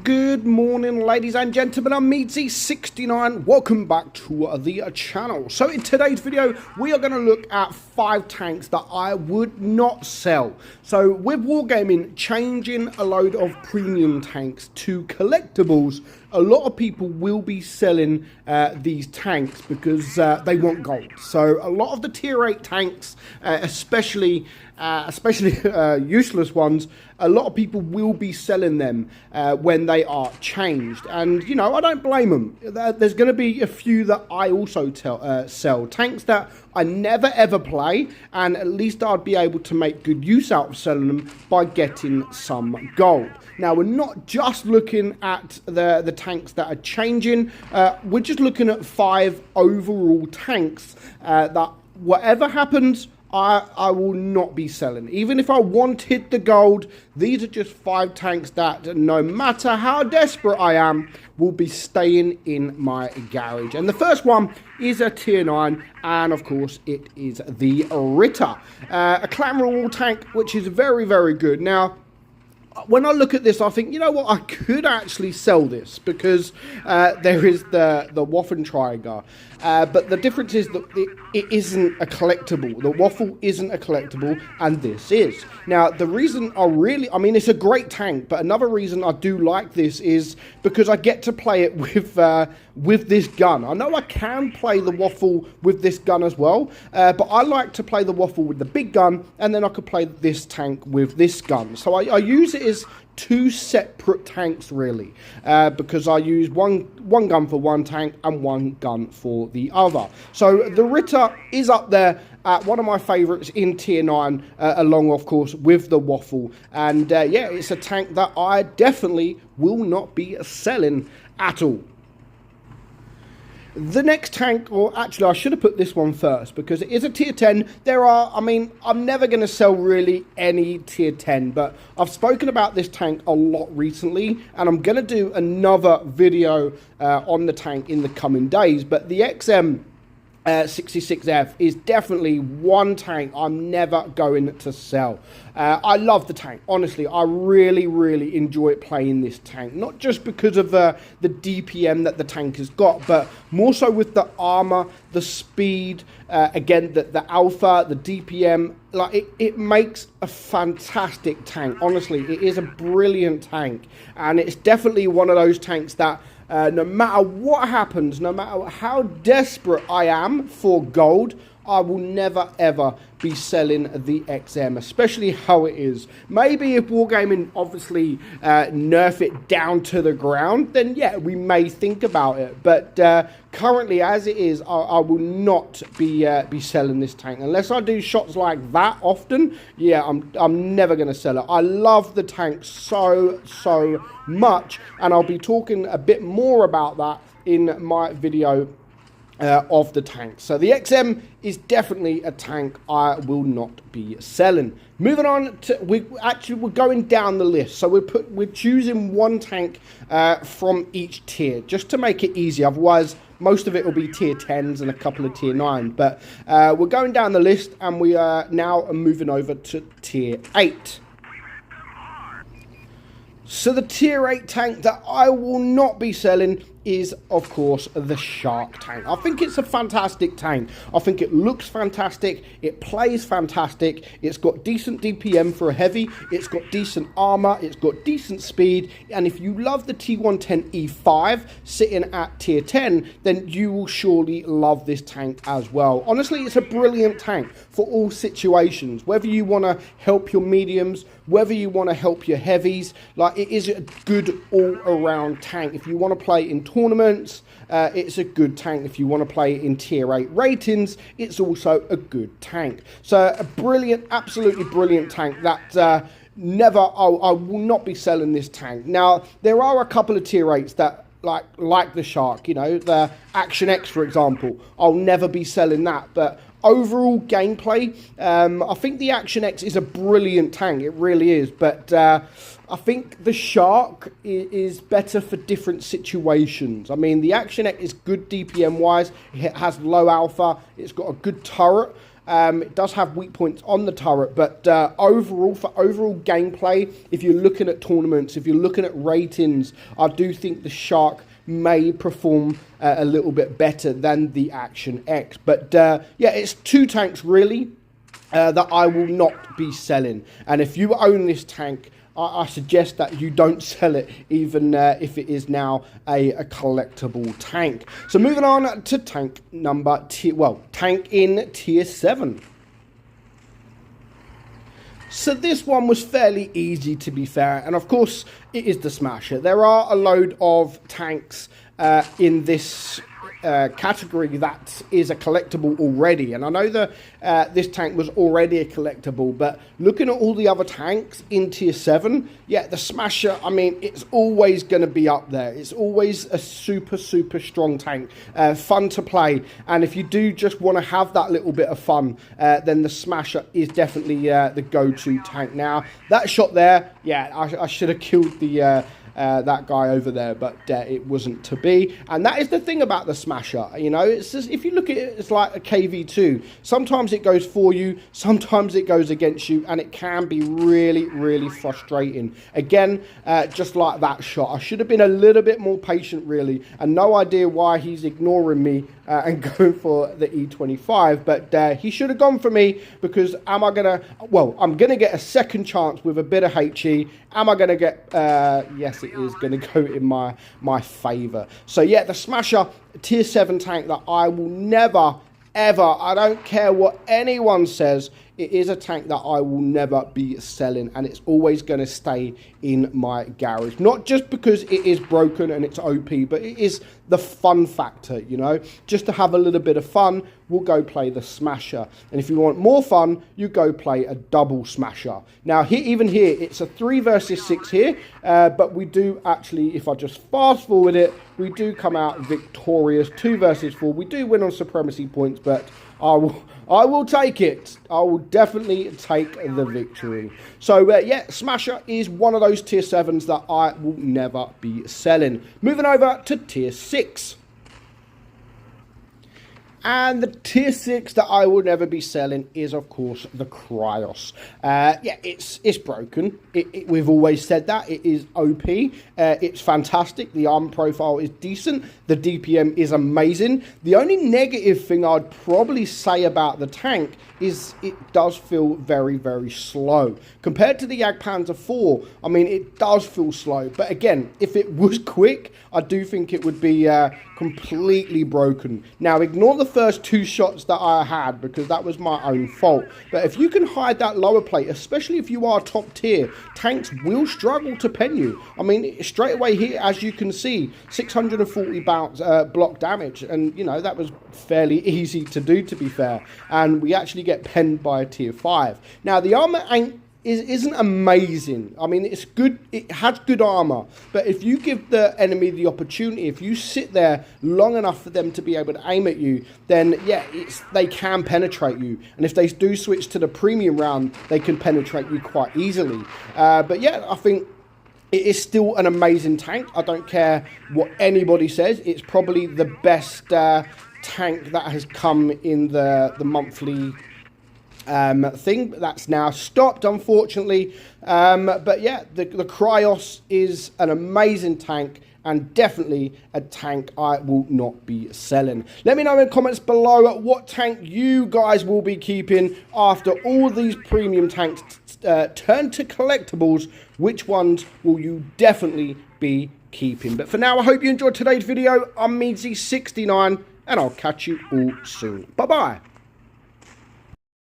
Good morning, ladies and gentlemen. I'm meadsyreplays. Welcome back to the channel. So in today's video, we are going to look at 5 tanks that I would not sell. So with Wargaming changing a load of premium tanks to collectibles, a lot of people will be selling these tanks because they want gold. So a lot of the tier 8 tanks, especially useless ones, a lot of people will be selling them when they are changed. And, you know, I don't blame them. There's going to be a few that I also sell. Tanks that I never ever play, and at least I'd be able to make good use out of selling them by getting some gold. Now, we're not just looking at the tanks that are changing. We're just looking at 5 overall tanks that whatever happens, I will not be selling. Even if I wanted the gold, these are just 5 tanks that no matter how desperate I am, will be staying in my garage. And the first one is a tier 9, and of course it is the Ritter. A Clan Royal tank, which is very, very good. Now, when I look at this, I think, you know what, I could actually sell this because there is the Waffen Trigger. But the difference is that it isn't a collectible. The Waffle isn't a collectible, and this is. Now, the reason I mean, it's a great tank, but another reason I do like this is because I get to play it with this gun. I know I can play the Waffle with this gun as well, but I like to play the Waffle with the big gun, and then I could play this tank with this gun. So I use it as 2 separate tanks, really, because I use one gun for one tank and one gun for the other. So the Ritter is up there at one of my favorites in tier 9, along, of course, with the Waffle. And yeah, it's a tank that I definitely will not be selling at all. The next tank, or actually I should have put this one first because it is a tier 10. I mean, I'm never going to sell really any tier 10, but I've spoken about this tank a lot recently, and I'm going to do another video on the tank in the coming days. But the XM 66F is definitely one tank I'm never going to sell. I love the tank. Honestly, I really, really enjoy playing this tank. Not just because of the DPM that the tank has got, but more so with the armor, the speed, again, the alpha, the DPM. Like, it makes a fantastic tank. Honestly, it is a brilliant tank. And it's definitely one of those tanks that no matter what happens, no matter how desperate I am for gold, I will never ever be selling the XM, especially how it is. Maybe if Wargaming obviously nerf it down to the ground, then yeah, we may think about it. But currently, as it is, I will not be selling this tank unless I do shots like that often. Yeah, I'm never going to sell it. I love the tank so much, and I'll be talking a bit more about that in my video of the tank. So the XM is definitely a tank I will not be selling. Moving on to, we're going down the list. So we're choosing one tank from each tier just to make it easy. Otherwise, most of it will be tier 10s and a couple of tier 9. But we're going down the list, and we are now moving over to tier 8. So the tier 8 tank that I will not be selling is, of course, the Shark tank. I think it's a fantastic tank. I think it looks fantastic. It plays fantastic. It's got decent DPM for a heavy. It's got decent armor. It's got decent speed. And if you love the T110E5 sitting at tier 10, then you will surely love this tank as well. Honestly, it's a brilliant tank for all situations. Whether you want to help your mediums, whether you want to help your heavies, like, it is a good all-around tank. If you want to play in tournaments, it's a good tank. If you want to play in tier 8 ratings, it's also a good tank. So a brilliant, absolutely brilliant tank that I will not be selling this tank. Now, there are a couple of tier 8s that like the Shark, you know, the Action X, for example. I'll never be selling that, but overall gameplay, I think the Action X is a brilliant tank. It really is. But I think the Shark is better for different situations. I mean, the Action X is good DPM wise. It has low alpha. It's got a good turret. It does have weak points on the turret, but overall, for overall gameplay, if you're looking at tournaments, if you're looking at ratings, I do think the Shark may perform a little bit better than the Action X. But yeah, it's two tanks really that I will not be selling. And if you own this tank, I suggest that you don't sell it, even if it is now a collectible tank. So moving on to tank number, tank in tier 7. So this one was fairly easy, to be fair, and of course it is the Smasher. There are a load of tanks in this category that is a collectible already, and I know that this tank was already a collectible, but looking at all the other tanks in tier 7, yeah, the Smasher, I mean, it's always going to be up there. It's always a super strong tank, fun to play, and if you do just want to have that little bit of fun, then the Smasher is definitely the go-to tank. Now that shot there, yeah, I should have killed the that guy over there, but it wasn't to be. And that is the thing about the Smasher, you know, it's just, if you look at it, it's like a KV2. Sometimes it goes for you, sometimes it goes against you, and it can be really frustrating. Again, just like that shot, I should have been a little bit more patient really, and no idea why he's ignoring me and going for the E25, but he should have gone for me, because I'm gonna get a second chance with a bit of HE. Am I gonna get yes, it is going to go in my favour. So yeah, the Smasher, tier 7 tank that I will never, ever, I don't care what anyone says, it is a tank that I will never be selling, and it's always going to stay in my garage. Not just because it is broken and it's OP, but it is the fun factor, you know. Just to have a little bit of fun, we'll go play the Smasher. And if you want more fun, you go play a double Smasher. Now, even here, it's a 3 versus 6 here, but we do actually, if I just fast forward it, we do come out victorious. 2 versus 4. We do win on supremacy points, but I will take it. I will definitely take the victory. So, yeah, Smasher is one of those tier 7s that I will never be selling. Moving over to tier 6. And the tier 6 that I will never be selling is, of course, the Cryos. Yeah, it's broken. We've always said that. It is OP. It's fantastic. The armor profile is decent. The DPM is amazing. The only negative thing I'd probably say about the tank is it does feel very slow. Compared to the Jagdpanzer 4, I mean, it does feel slow. But again, if it was quick, I do think it would be completely broken. Now, ignore the first 2 shots that I had, because that was my own fault. But if you can hide that lower plate, especially if you are top tier, tanks will struggle to pen you. I mean, straight away here, as you can see, 640 bounce block damage, and you know, that was fairly easy to do, to be fair. And we actually get penned by a tier 5. Now, the armor isn't amazing. I mean, it's good. It has good armor, but if you give the enemy the opportunity, if you sit there long enough for them to be able to aim at you, then yeah, they can penetrate you. And if they do switch to the premium round, they can penetrate you quite easily. But yeah, I think it is still an amazing tank. I don't care what anybody says. It's probably the best tank that has come in the monthly thing, but that's now stopped, unfortunately. But yeah, the Cryos is an amazing tank, and definitely a tank I will not be selling. Let me know in the comments below what tank you guys will be keeping after all these premium tanks turn to collectibles. Which ones will you definitely be keeping? But for now, I hope you enjoyed today's video. I'm meadsy69, and I'll catch you all soon. Bye bye.